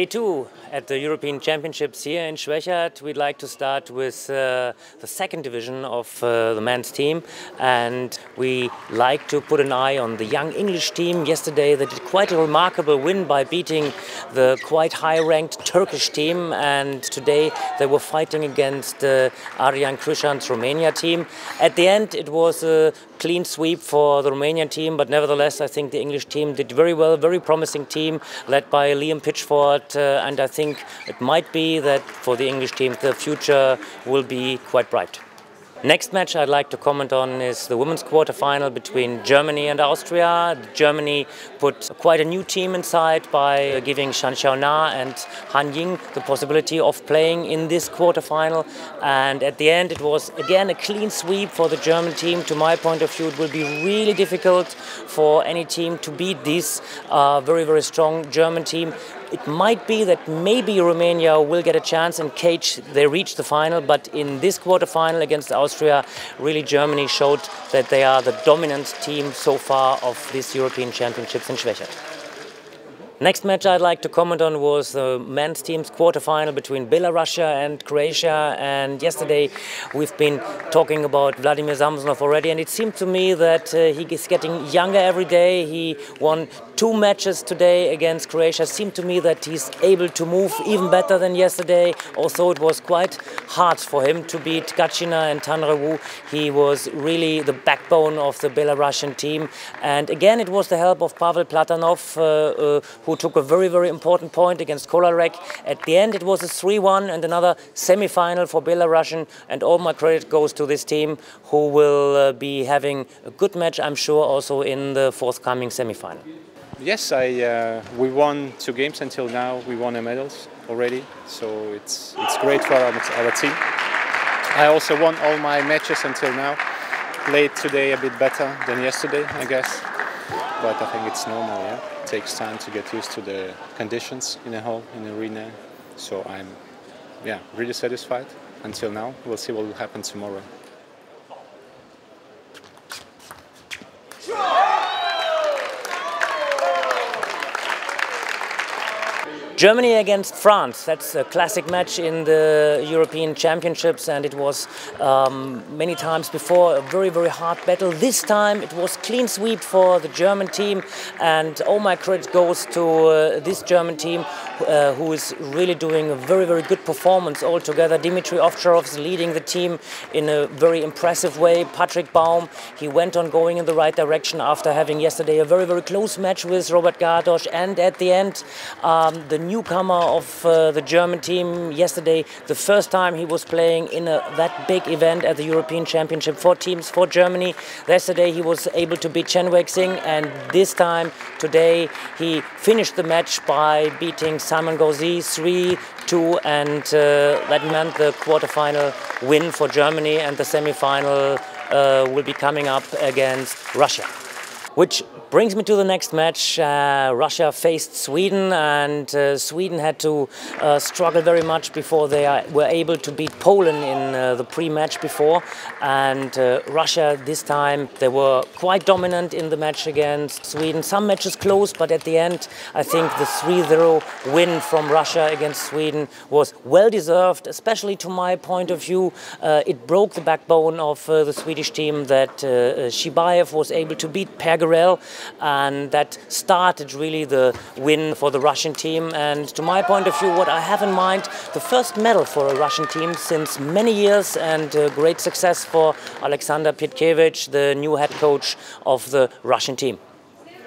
2 at the European Championships here in Schwechat. We'd like to start with the second division of the men's team, and we like to put an eye on the young English team. Yesterday they did quite a remarkable win by beating the quite high-ranked Turkish team, and today they were fighting against Adrian Krishan's Romania team. At the end it was a clean sweep for the Romanian team, but nevertheless I think the English team did very well, very promising team led by Pitchford, and I think it might be that for the English team the future will be quite bright. Next match I'd like to comment on is the women's quarterfinal between Germany and Austria. Germany put quite a new team inside by giving Xiaona and Han Ying the possibility of playing in this quarterfinal, and at the end it was again a clean sweep for the German team. To my point of view, it will be really difficult for any team to beat this very strong German team. It might be that maybe Romania will get a chance in case they reach the final, but in this quarterfinal against Austria, really Germany showed that they are the dominant team so far of this European Championships in Schwechat. Next match I'd like to comment on was the men's team's quarterfinal between Belarus and Croatia, and yesterday we've been talking about Vladimir Samsonov already, and it seemed to me that he is getting younger every day. He won 2 matches today against Croatia. It seemed to me that he's able to move even better than yesterday, although it was quite hard for him to beat Gacina and Ruiwu. He was really the backbone of the Belarusian team, and again it was the help of Platanov, who took a very important point against Kolarek. At the end it was a 3-1 and another semi-final for Belarusian, and all my credit goes to this team, who will be having a good match, I'm sure, also in the forthcoming semi-final. Yes, we won 2 games until now. We won the medals already, so it's great for our team. I also won all my matches until now. Played today a bit better than yesterday, I guess. But I think it's normal, yeah. It takes time to get used to the conditions in the hall, in the arena. So I'm, really satisfied until now. We'll see what will happen tomorrow. Germany against France, that's a classic match in the European Championships, and it was many times before a very hard battle. This time it was clean sweep for the German team, and all my credit goes to this German team, who is really doing a very good performance altogether. Dimitri Ovtcharov is leading the team in a very impressive way. Baum, he went on going in the right direction after having yesterday a very close match with Robert Gardosh, and at the end the newcomer of the German team yesterday, the first time he was playing in that big event at the European Championship for teams for Germany. Yesterday he was able to beat Chen Weixing, and this time today he finished the match by beating Simon Gauzy 3-2, and that meant the quarterfinal win for Germany, and the semi-final will be coming up against Russia. Which brings me to the next match. Russia faced Sweden, and Sweden had to struggle very much before they were able to beat Poland in the pre-match before. And Russia this time, they were quite dominant in the match against Sweden. Some matches close, but at the end I think the 3-0 win from Russia against Sweden was well deserved, especially to my point of view. It broke the backbone of the Swedish team that Shibaev was able to beat Gerell, and that started really the win for the Russian team. And to my point of view, what I have in mind, the first medal for a Russian team since many years, and great success for Alexander Piatkevich, the new head coach of the Russian team.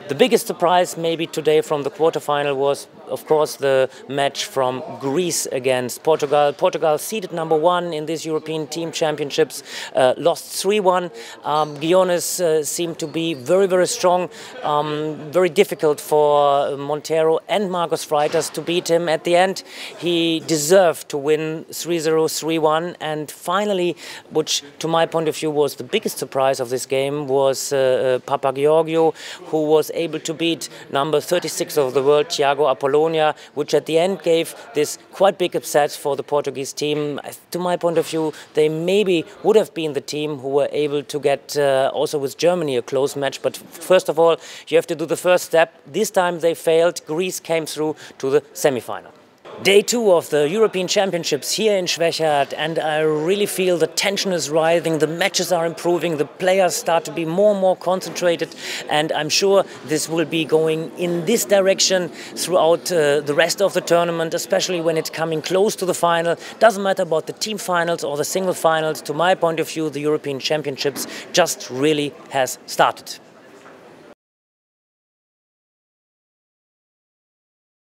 The biggest surprise maybe today from the quarterfinal was, of course, the match from Greece against Portugal. Portugal seeded #1 in this European Team Championships, lost 3-1. Guiones seemed to be very strong, very difficult for Montero and Marcos Freitas to beat him. At the end, he deserved to win 3-0, 3-1, and finally, which to my point of view was the biggest surprise of this game, was Papageorgiou, who was able to beat number 36 of the world, Thiago Apolonia, which at the end gave this quite big upset for the Portuguese team. To my point of view, they maybe would have been the team who were able to get also with Germany a close match. But first of all, you have to do the first step. This time they failed. Greece came through to the semi-final. Day 2 of the European Championships here in Schwechat, and I really feel the tension is rising, the matches are improving, the players start to be more and more concentrated, and I'm sure this will be going in this direction throughout the rest of the tournament, especially when it's coming close to the final. Doesn't matter about the team finals or the single finals. To my point of view, the European Championships just really has started.